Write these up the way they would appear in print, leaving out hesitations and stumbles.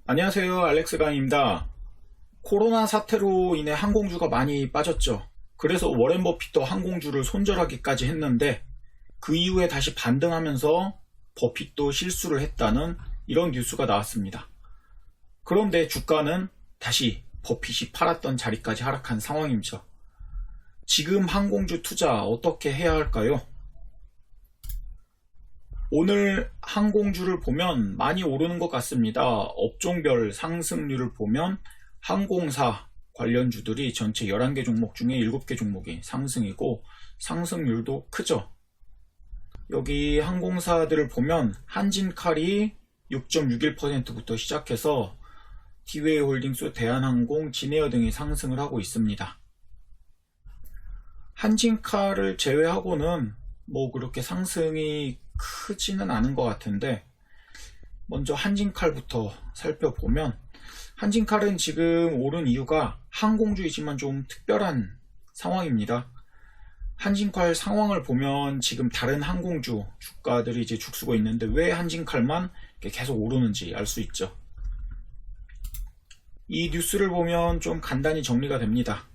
안녕하세요. 알렉스 강입니다. 코로나 사태로 인해 항공주가 많이 빠졌죠. 그래서 워렌 버핏도 항공주를 손절하기까지 했는데 그 이후에 다시 반등하면서 버핏도 실수를 했다는 이런 뉴스가 나왔습니다. 그런데 주가는 다시 버핏이 팔았던 자리까지 하락한 상황이죠. 지금 항공주 투자 어떻게 해야 할까요? 오늘 항공주를 보면 많이 오르는 것 같습니다. 업종별 상승률을 보면 항공사 관련주들이 전체 11개 종목 중에 7개 종목이 상승이고 상승률도 크죠. 여기 항공사들을 보면 한진칼이 6.61%부터 시작해서 티웨이홀딩스, 대한항공, 진에어 등이 상승을 하고 있습니다. 한진칼을 제외하고는 뭐 그렇게 상승이 크지는 않은 것 같은데, 먼저 한진칼부터 살펴보면 한진칼은 지금 오른 이유가 항공주이지만 좀 특별한 상황입니다. 한진칼 상황을 보면 지금 다른 항공주 주가들이 이제 죽쓰고 있는데 왜 한진칼만 계속 오르는지 알 수 있죠. 이 뉴스를 보면 좀 간단히 정리가 됩니다.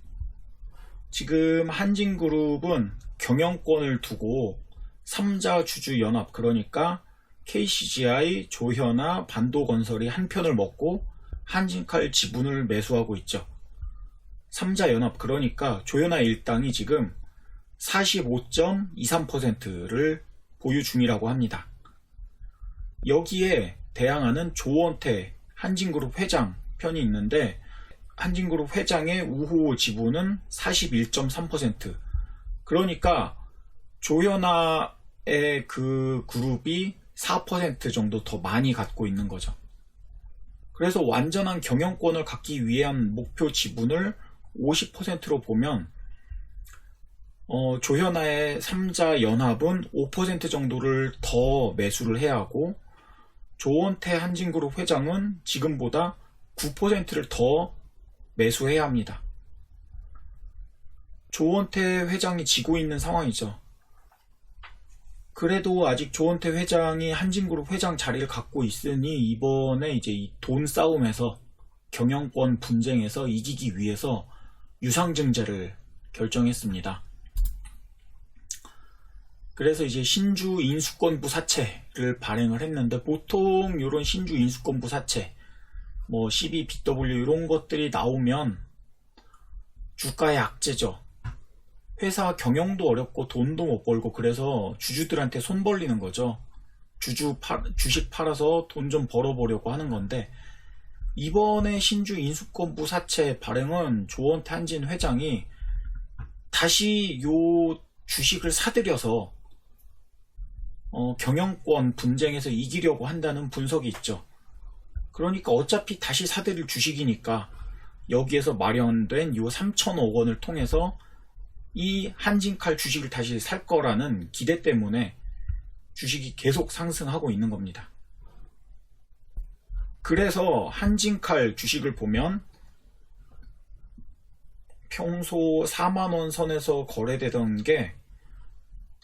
지금 한진그룹은 경영권을 두고 3자 주주연합, 그러니까 KCGI, 조현아, 반도건설이 한 편을 먹고 한진칼 지분을 매수하고 있죠. 3자 연합, 그러니까 조현아 일당이 지금 45.23%를 보유 중이라고 합니다. 여기에 대항하는 조원태 한진그룹 회장 편이 있는데 한진그룹 회장의 우호 지분은 41.3%, 그러니까 조현아의 그 그룹이 4% 정도 더 많이 갖고 있는 거죠. 그래서 완전한 경영권을 갖기 위한 목표 지분을 50%로 보면 조현아의 3자 연합은 5% 정도를 더 매수를 해야 하고 조원태 한진그룹 회장은 지금보다 9%를 더 매수해야 합니다. 조원태 회장이 지고 있는 상황이죠. 그래도 아직 조원태 회장이 한진그룹 회장 자리를 갖고 있으니 이번에 이제 이 돈 싸움에서, 경영권 분쟁에서 이기기 위해서 유상증자를 결정했습니다. 그래서 이제 신주 인수권부 사채를 발행을 했는데, 보통 이런 신주 인수권부 사채, 뭐 CBBW 이런 것들이 나오면 주가의 악재죠. 회사 경영도 어렵고 돈도 못 벌고, 그래서 주주들한테 손 벌리는 거죠. 주식 팔아서 돈 좀 벌어보려고 하는 건데, 이번에 신주 인수권부 사채 발행은 조원태 한진 회장이 다시 요 주식을 사들여서 경영권 분쟁에서 이기려고 한다는 분석이 있죠. 그러니까 어차피 다시 사들일 주식이니까 여기에서 마련된 요 3천억 원을 통해서 이 한진칼 주식을 다시 살 거라는 기대 때문에 주식이 계속 상승하고 있는 겁니다. 그래서 한진칼 주식을 보면 평소 4만원 선에서 거래되던 게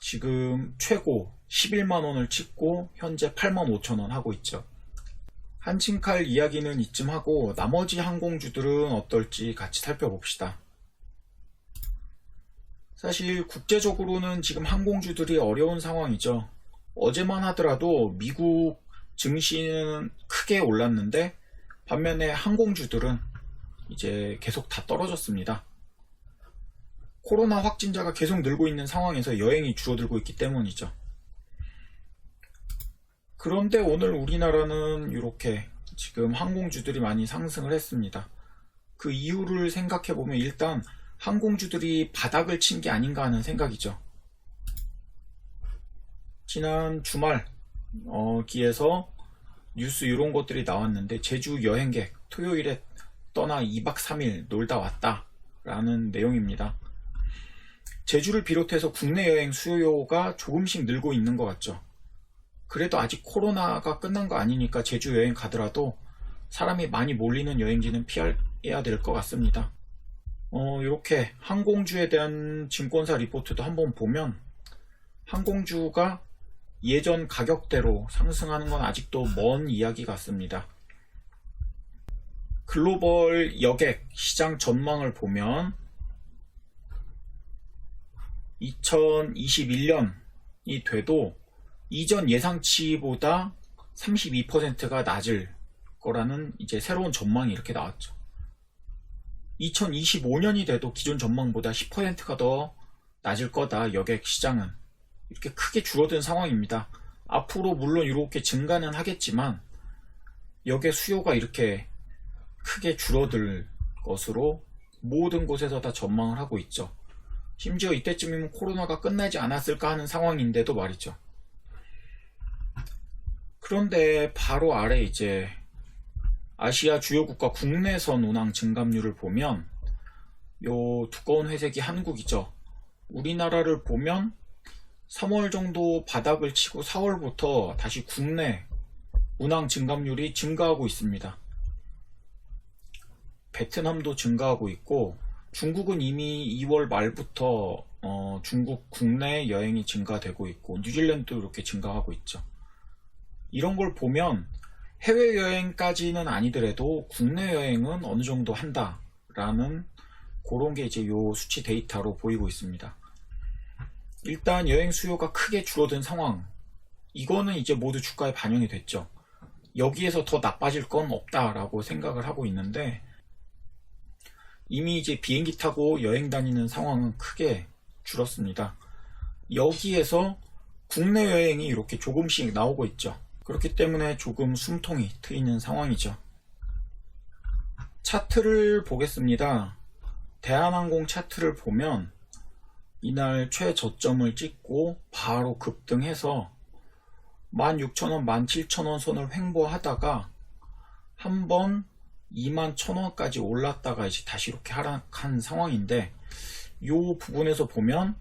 지금 최고 11만원을 찍고 현재 8만 5천원 하고 있죠. 한진칼 이야기는 이쯤 하고 나머지 항공주들은 어떨지 같이 살펴봅시다. 사실 국제적으로는 지금 항공주들이 어려운 상황이죠. 어제만 하더라도 미국 증시는 크게 올랐는데 반면에 항공주들은 이제 계속 다 떨어졌습니다. 코로나 확진자가 계속 늘고 있는 상황에서 여행이 줄어들고 있기 때문이죠. 그런데 오늘 우리나라는 이렇게 지금 항공주들이 많이 상승을 했습니다. 그 이유를 생각해보면 일단 항공주들이 바닥을 친 게 아닌가 하는 생각이죠. 지난 주말 기에서 뉴스 이런 것들이 나왔는데, 제주 여행객 토요일에 떠나 2박 3일 놀다 왔다 라는 내용입니다. 제주를 비롯해서 국내 여행 수요가 조금씩 늘고 있는 것 같죠. 그래도 아직 코로나가 끝난 거 아니니까 제주 여행 가더라도 사람이 많이 몰리는 여행지는 피해야 될 것 같습니다. 이렇게 항공주에 대한 증권사 리포트도 한번 보면 항공주가 예전 가격대로 상승하는 건 아직도 먼 이야기 같습니다. 글로벌 여객 시장 전망을 보면 2021년이 돼도 이전 예상치보다 32%가 낮을 거라는 이제 새로운 전망이 이렇게 나왔죠. 2025년이 돼도 기존 전망보다 10%가 더 낮을 거다, 여객 시장은. 이렇게 크게 줄어든 상황입니다. 앞으로 물론 이렇게 증가는 하겠지만 여객 수요가 이렇게 크게 줄어들 것으로 모든 곳에서 다 전망을 하고 있죠. 심지어 이때쯤이면 코로나가 끝나지 않았을까 하는 상황인데도 말이죠. 그런데 바로 아래 이제 아시아 주요 국가 국내선 운항 증감률을 보면 요 두꺼운 회색이 한국이죠. 우리나라를 보면 3월 정도 바닥을 치고 4월부터 다시 국내 운항 증감률이 증가하고 있습니다. 베트남도 증가하고 있고 중국은 이미 2월 말부터 중국 국내 여행이 증가되고 있고 뉴질랜드도 이렇게 증가하고 있죠. 이런 걸 보면 해외여행까지는 아니더라도 국내 여행은 어느 정도 한다라는 그런 게 이제 요 수치 데이터로 보이고 있습니다. 일단 여행 수요가 크게 줄어든 상황, 이거는 이제 모두 주가에 반영이 됐죠. 여기에서 더 나빠질 건 없다라고 생각을 하고 있는데 이미 이제 비행기 타고 여행 다니는 상황은 크게 줄었습니다. 여기에서 국내 여행이 이렇게 조금씩 나오고 있죠. 그렇기 때문에 조금 숨통이 트이는 상황이죠. 차트를 보겠습니다. 대한항공 차트를 보면 이날 최저점을 찍고 바로 급등해서 16,000원, 17,000원 선을 횡보하다가 한번 21,000원까지 올랐다가 이제 다시 이렇게 하락한 상황인데 이 부분에서 보면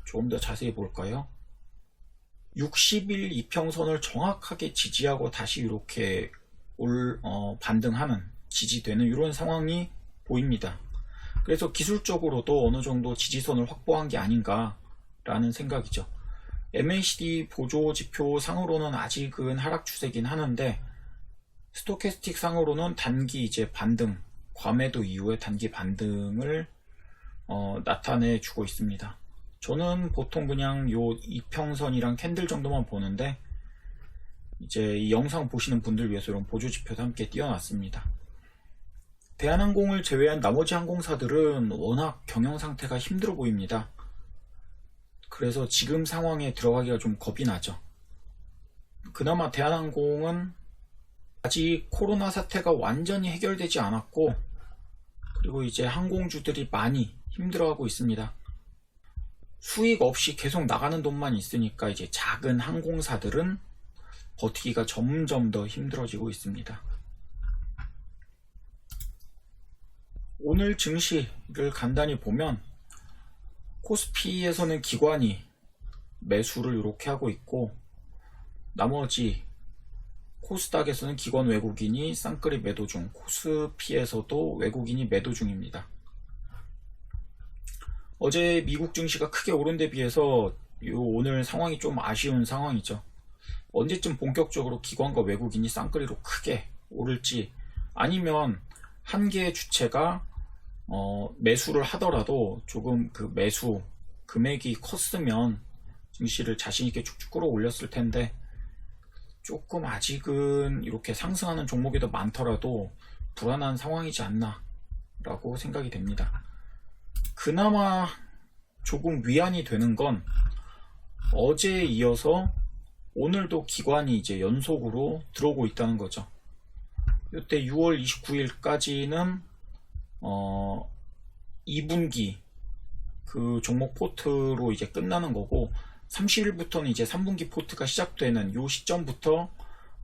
조금 더 자세히 볼까요? 60일 이평선을 정확하게 지지하고 다시 이렇게 반등하는, 지지되는 이런 상황이 보입니다. 그래서 기술적으로도 어느 정도 지지선을 확보한 게 아닌가 라는 생각이죠. MACD 보조지표 상으로는 아직은 하락 추세긴 하는데 스토캐스틱 상으로는 단기 이제 반등, 과매도 이후에 단기 반등을 나타내 주고 있습니다. 저는 보통 그냥 요 이평선이랑 캔들 정도만 보는데 이제 이 영상 보시는 분들 위해서 이런 보조지표도 함께 띄워놨습니다. 대한항공을 제외한 나머지 항공사들은 워낙 경영 상태가 힘들어 보입니다. 그래서 지금 상황에 들어가기가 좀 겁이 나죠. 그나마 대한항공은 아직 코로나 사태가 완전히 해결되지 않았고 그리고 이제 항공주들이 많이 힘들어하고 있습니다. 수익 없이 계속 나가는 돈만 있으니까 이제 작은 항공사들은 버티기가 점점 더 힘들어지고 있습니다. 오늘 증시를 간단히 보면 코스피에서는 기관이 매수를 이렇게 하고 있고 나머지 코스닥에서는 기관 외국인이 쌍끌이 매도 중, 코스피에서도 외국인이 매도 중입니다. 어제 미국 증시가 크게 오른 데 비해서 오늘 상황이 좀 아쉬운 상황이죠. 언제쯤 본격적으로 기관과 외국인이 쌍끌이로 크게 오를지 아니면 한 개의 주체가 매수를 하더라도 조금 그 매수 금액이 컸으면 증시를 자신있게 쭉쭉 끌어올렸을 텐데 조금 아직은 이렇게 상승하는 종목이 더 많더라도 불안한 상황이지 않나 라고 생각이 됩니다. 그나마 조금 위안이 되는 건 어제에 이어서 오늘도 기관이 이제 연속으로 들어오고 있다는 거죠. 이때 6월 29일까지는 2분기 그 종목 포트로 이제 끝나는 거고 30일부터는 이제 3분기 포트가 시작되는 요 시점부터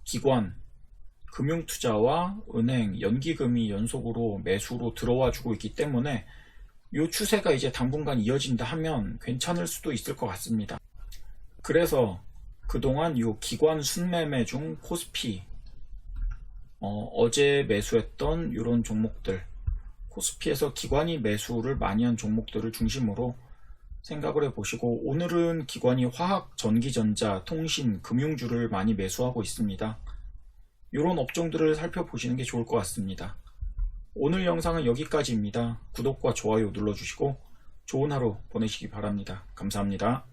기관, 금융투자와 은행, 연기금이 연속으로 매수로 들어와 주고 있기 때문에 요 추세가 이제 당분간 이어진다 하면 괜찮을 수도 있을 것 같습니다. 그래서 그동안 요 기관 순매매 중 코스피 어제 매수했던 이런 종목들, 코스피에서 기관이 매수를 많이 한 종목들을 중심으로 생각을 해보시고 오늘은 기관이 화학, 전기전자, 통신, 금융주를 많이 매수하고 있습니다. 이런 업종들을 살펴보시는 게 좋을 것 같습니다. 오늘 영상은 여기까지입니다. 구독과 좋아요 눌러주시고 좋은 하루 보내시기 바랍니다. 감사합니다.